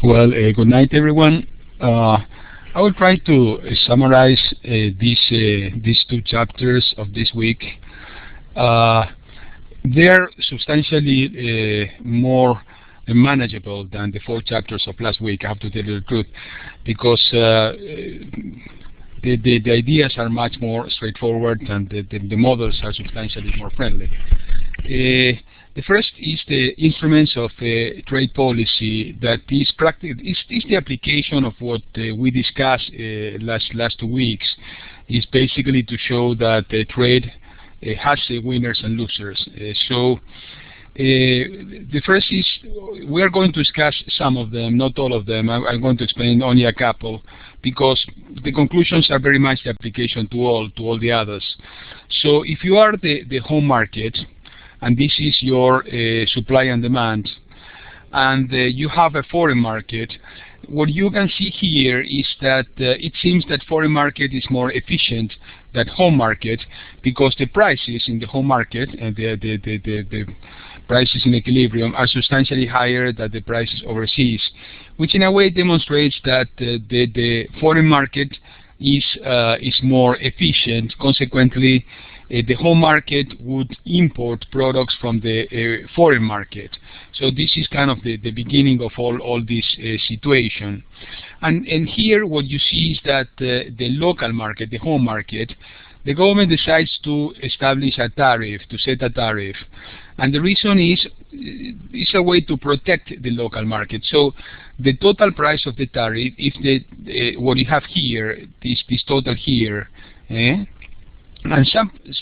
Well, good night, everyone. I will try to summarize these two chapters of this week. They are substantially more manageable than the 4 chapters of last week, I have to tell you the truth, because the ideas are much more straightforward and the models are substantially more friendly. The first is the instruments of trade policy that is the application of what we discussed last 2 weeks. Is basically to show that trade has winners and losers. The first is, we are going to discuss some of them, not all of them. I'm going to explain only a couple, because the conclusions are very much the application to all the others. So if you are the home market, and this is your supply and demand, and you have a foreign market, what you can see here is that it seems that foreign market is more efficient than home market, because the prices in the home market and the prices in equilibrium are substantially higher than the prices overseas, which in a way demonstrates that the foreign market is more efficient. Consequently, the home market would import products from the foreign market. So this is kind of the beginning of all this situation. And here what you see is that the local market, the home market, the government decides to establish a tariff, to set a tariff. And the reason is it's a way to protect the local market. So the total price of the tariff, if what you have here, this total here, and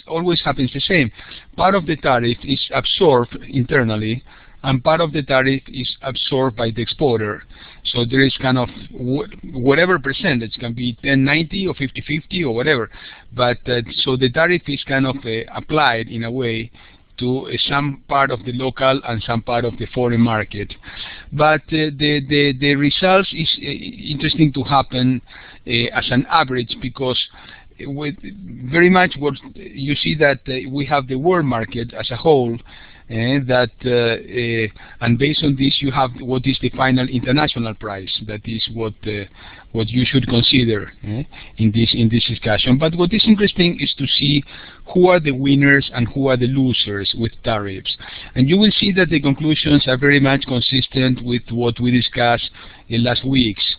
always happens the same. Part of the tariff is absorbed internally, and part of the tariff is absorbed by the exporter. So there is kind of whatever percentage, can be 10-90 or 50-50 or whatever. But so the tariff is kind of applied in a way to some part of the local and some part of the foreign market. But the results is interesting to happen as an average, because with very much what you see that we have the world market as a whole, and based on this you have what is the final international price. That is what you should consider in this discussion. But what is interesting is to see who are the winners and who are the losers with tariffs, and you will see that the conclusions are very much consistent with what we discussed in last weeks.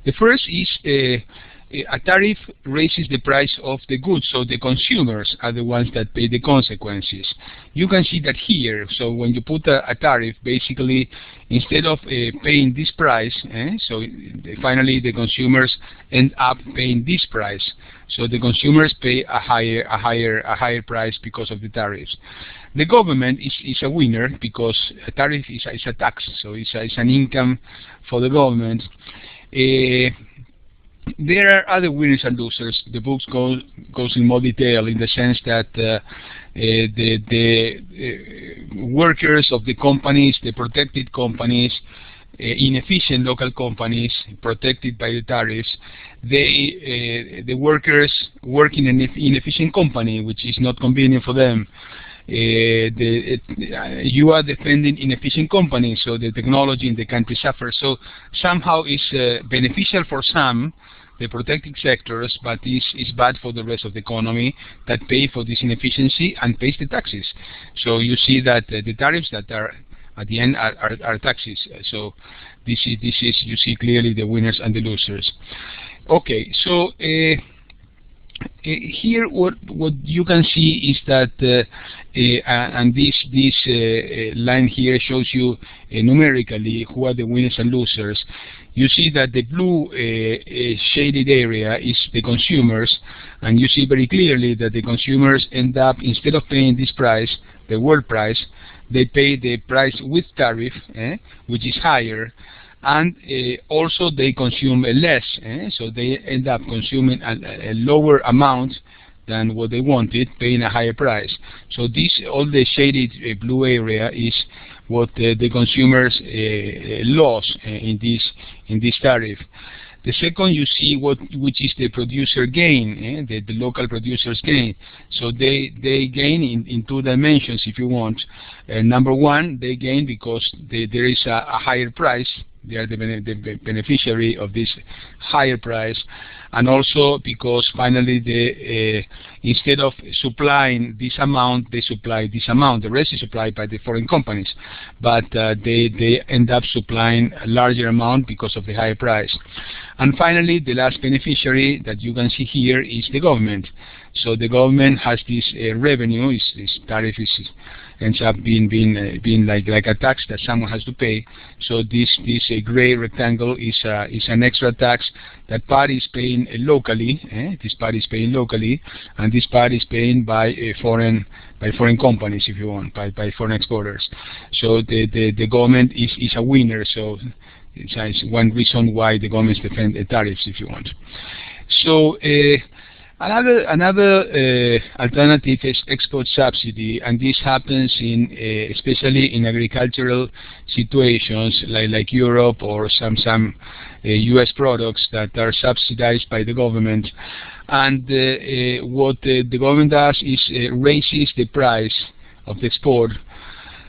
The first is a tariff raises the price of the goods, so the consumers are the ones that pay the consequences. You can see that here. So when you put a tariff, basically, instead of paying this price, so finally the consumers end up paying this price. So the consumers pay a higher price because of the tariffs. The government is a winner, because a tariff is a tax, so it's an income for the government. There are other winners and losers. The book goes in more detail, in the sense that the workers of the companies, the protected companies, inefficient local companies protected by the tariffs, the workers work in an inefficient company, which is not convenient for them. You are defending inefficient companies, so the technology in the country suffers. So somehow it's beneficial for some, the protected sectors, but is bad for the rest of the economy that pay for this inefficiency and pays the taxes. So you see that the tariffs that are at the end are taxes. So this is you see clearly the winners and the losers. Okay, so here what you can see is that and this line here shows you numerically who are the winners and losers. You see that the blue shaded area is the consumers, and you see very clearly that the consumers end up, instead of paying this price, the world price, they pay the price with tariff, which is higher, and also they consume less, so they end up consuming a lower amount than what they wanted, paying a higher price. So this, all the shaded blue area, is what the consumers lost in this tariff. The second, you see which is the producer gain, the local producers gain. So they gain in 2 dimensions, if you want. Number one, they gain because there is a higher price They are the beneficiary of this higher price, and also because finally instead of supplying this amount, they supply this amount. The rest is supplied by the foreign companies, but they end up supplying a larger amount because of the higher price. And finally, the last beneficiary that you can see here is the government. So the government has this revenue. This tariff ends up being like a tax that someone has to pay. So this gray rectangle is an extra tax that part is paying locally. This part is paying locally, and this part is paying by foreign companies, if you want, by foreign exporters. So the government is a winner. So it's one reason why the governments defend the tariffs, if you want. So another alternative is export subsidy, and this happens especially in agricultural situations like Europe or some U.S. products that are subsidized by the government. And what the government does is raises the price of the export.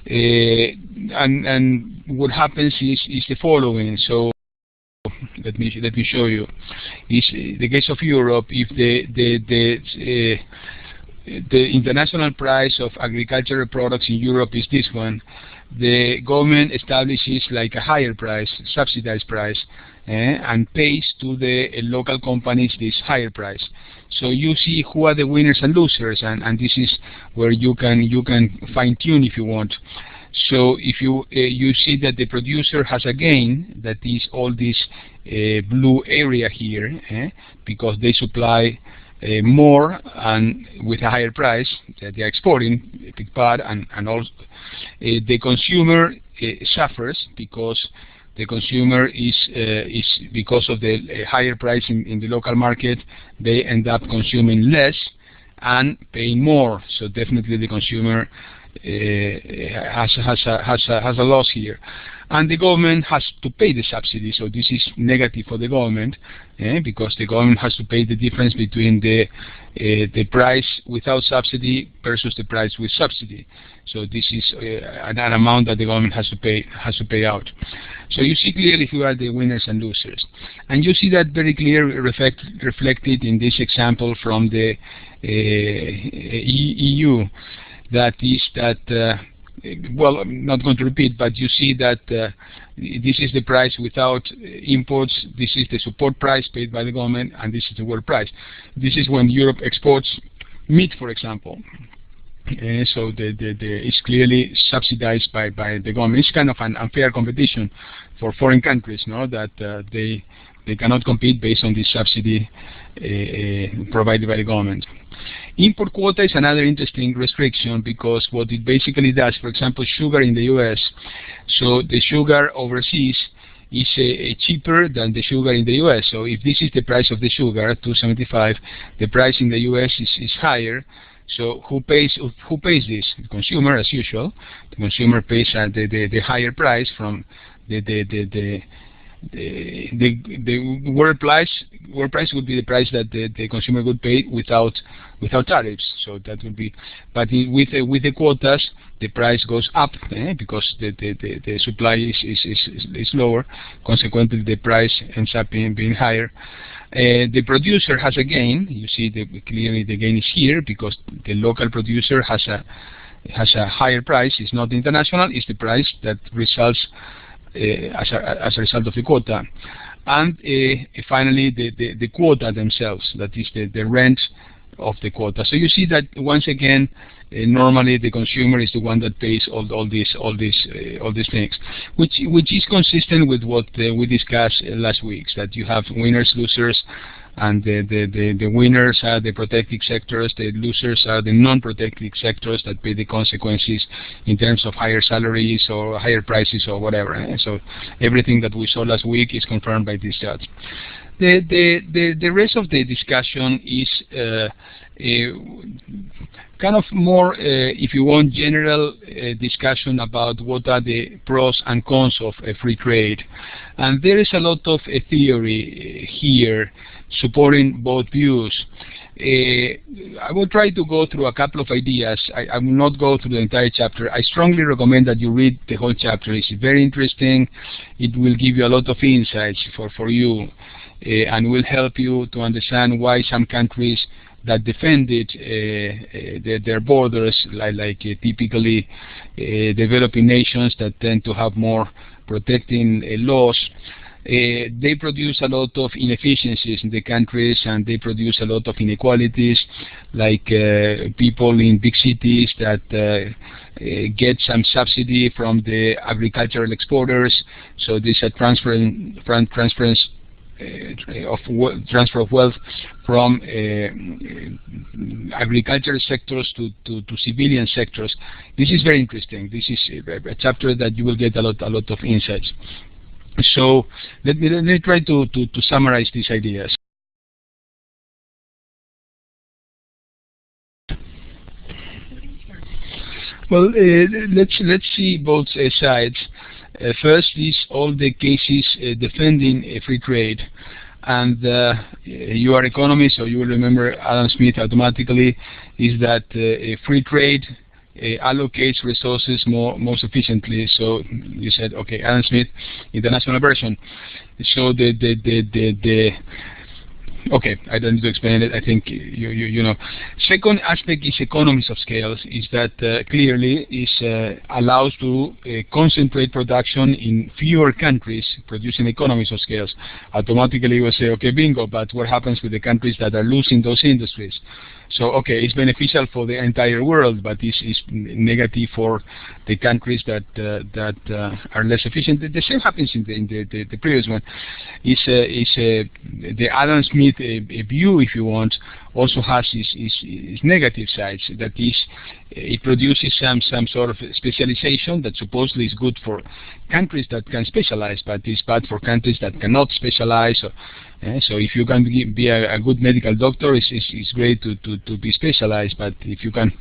And what happens is the following. So let me show you. Is the case of Europe. If the international price of agricultural products in Europe is this one, the government establishes like a higher price, subsidized price, and pays to the local companies this higher price. So you see who are the winners and losers, and this is where you can fine-tune if you want. So if you see that the producer has a gain, that is all this blue area here, because they supply more and with a higher price that they are exporting a big part, and also the consumer suffers because the consumer is because of the higher price in the local market, they end up consuming less and paying more. So definitely the consumer has a loss here, and the government has to pay the subsidy. So this is negative for the government, because the government has to pay the difference between the price without subsidy versus the price with subsidy. So this is an amount that the government has to pay out. So you see clearly who are the winners and losers, and you see that very clearly reflected in this example from the EU. That is that, well, I'm not going to repeat, but you see that this is the price without imports, this is the support price paid by the government, and this is the world price. This is when Europe exports meat, for example. So it's clearly subsidized by the government. It's kind of an unfair competition for foreign countries, no? That they cannot compete based on this subsidy provided by the government. Import quota is another interesting restriction, because what it basically does, for example, sugar in the US, so the sugar overseas is cheaper than the sugar in the US. So if this is the price of the sugar, $2.75, the price in the US is higher. So who pays this? The consumer, as usual. The consumer pays the higher price from the world price. World price would be the price that the consumer would pay without tariffs. So that would be, but with the quotas, the price goes up, because the supply is lower. Consequently, the price ends up being higher. The producer has a gain. You see clearly the gain is here, because the local producer has a higher price. It's not international. It's the price that results as a result of the quota. And finally the quota themselves, that is the rent of the quota. So you see that once again, normally the consumer is the one that pays all these things, which is consistent with what we discussed last week, that you have winners, losers, and the winners are the protected sectors, the losers are the non-protected sectors that pay the consequences in terms of higher salaries or higher prices or whatever. So everything that we saw last week is confirmed by this judge. The rest of the discussion is kind of more, if you want, general discussion about what are the pros and cons of free trade. And there is a lot of theory here supporting both views. I will try to go through a couple of ideas. I will not go through the entire chapter. I strongly recommend that you read the whole chapter. It's very interesting. It will give you a lot of insights for you and will help you to understand why some countries that defended their borders, like typically developing nations that tend to have more protecting laws, they produce a lot of inefficiencies in the countries, and they produce a lot of inequalities, like people in big cities that get some subsidy from the agricultural exporters, so there's a transfer of wealth from agricultural sectors to civilian sectors. This is very interesting. This is a chapter that you will get a lot of insights. So let me try to summarize these ideas. Well, let's see both sides. First is all the cases defending free trade, and you are economists, so you will remember Adam Smith automatically, is that free trade allocates resources most efficiently. So you said, okay, Adam Smith, international version. So okay, I don't need to explain it. I think you know. Second aspect is economies of scale. Is that clearly allows to concentrate production in fewer countries, producing economies of scale. Automatically, you will say, okay, bingo. But what happens with the countries that are losing those industries? So, okay, it's beneficial for the entire world, but it's negative for the countries that are less efficient. The same happens in the previous one. The Adam Smith view, if you want, also has its negative sides. That is, it produces some sort of specialization that supposedly is good for countries that can specialize, but is bad for countries that cannot specialize. So if you can be a good medical doctor, it's great to be specialized. But if you can,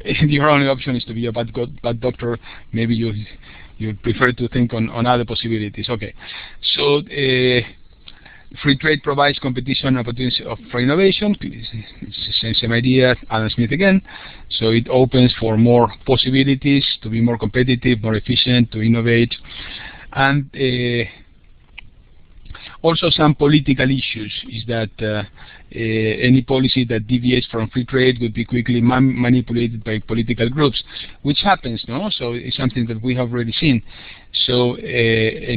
your only option is to be a bad doctor, maybe you prefer to think on other possibilities. Okay, so free trade provides competition and opportunities for innovation. It's the same idea, Adam Smith again. So it opens for more possibilities to be more competitive, more efficient, to innovate, and also some political issues is that any policy that deviates from free trade would be quickly manipulated by political groups, which happens, no? So it's something that we have already seen. So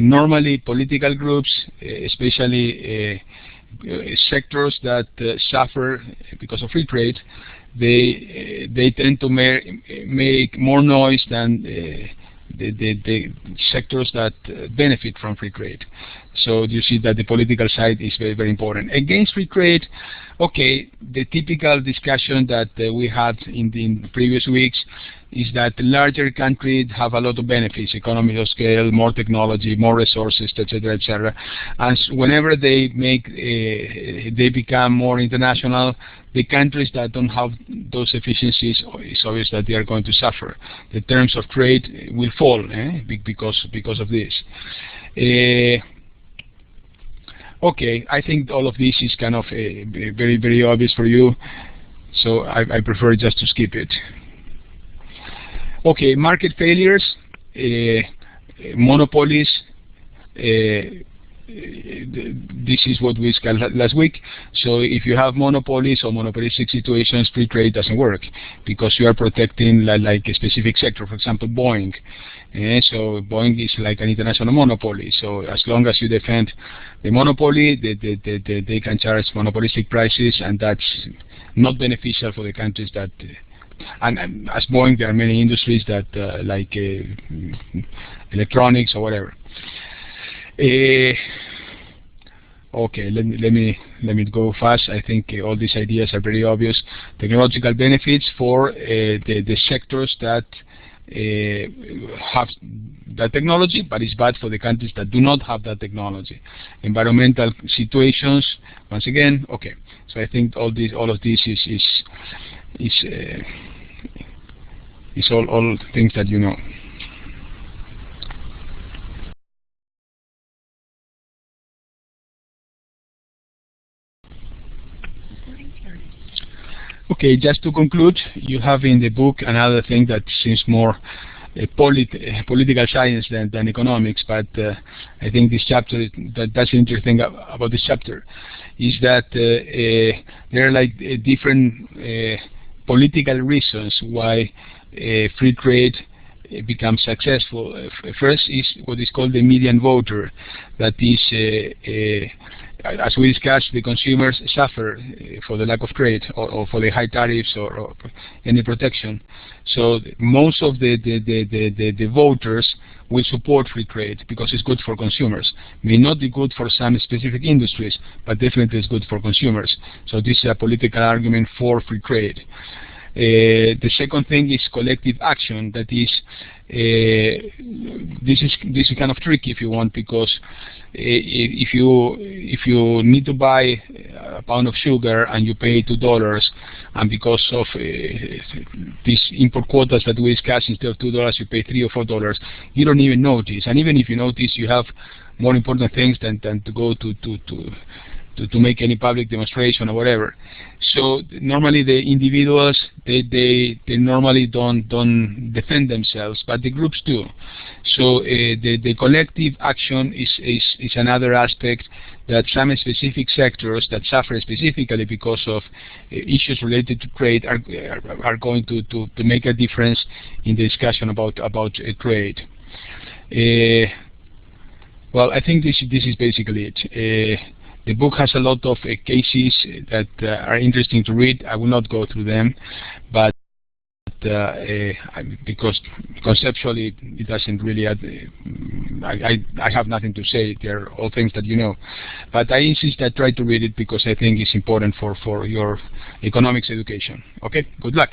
normally political groups, especially sectors that suffer because of free trade, they tend to make more noise than the sectors that benefit from free trade. So you see that the political side is very, very important. Against free trade, okay, the typical discussion that we had in the previous weeks is that larger countries have a lot of benefits, economies of scale, more technology, more resources, etc., etc. And whenever they become more international, the countries that don't have those efficiencies, it's obvious that they are going to suffer. The terms of trade will fall because of this. Okay, I think all of this is kind of very, very obvious for you, so I prefer just to skip it. Okay, market failures, monopolies. This is what we discussed last week. So if you have monopolies or monopolistic situations, free trade doesn't work because you are protecting like a specific sector. For example, Boeing. So Boeing is like an international monopoly. So as long as you defend the monopoly, they can charge monopolistic prices, and that's not beneficial for the countries that. And as Boeing, there are many industries that like electronics or whatever. Okay, let me go fast. I think all these ideas are very obvious. Technological benefits for the sectors that have that technology, but it's bad for the countries that do not have that technology. Environmental situations, once again, okay. So I think all of this is all things that you know. Okay, just to conclude, you have in the book another thing that seems more political science than economics, but I think this chapter, that's interesting about this chapter, is that there are like different political reasons why free trade becomes successful. First is what is called the median voter. That is, as we discussed, the consumers suffer for the lack of trade or for the high tariffs or any protection. So most of the voters will support free trade because it's good for consumers. May not be good for some specific industries, but definitely it's good for consumers. So this is a political argument for free trade. The second thing is collective action. That is, this is kind of tricky if you want, because if you need to buy a pound of sugar and you pay $2, and because of these import quotas that we discussed, instead of $2 you pay $3 or $4, you don't even notice. And even if you notice, you have more important things than to go to make any public demonstration or whatever. So normally the individuals, they normally don't defend themselves, but the groups do. So the collective action is another aspect, that some specific sectors that suffer specifically because of issues related to trade are going to make a difference in the discussion about trade. Well, I think this is basically it. The book has a lot of cases that are interesting to read. I will not go through them, but because conceptually it doesn't really add, I have nothing to say. They're all things that you know. But I insist that try to read it because I think it's important for your economics education. Okay, good luck.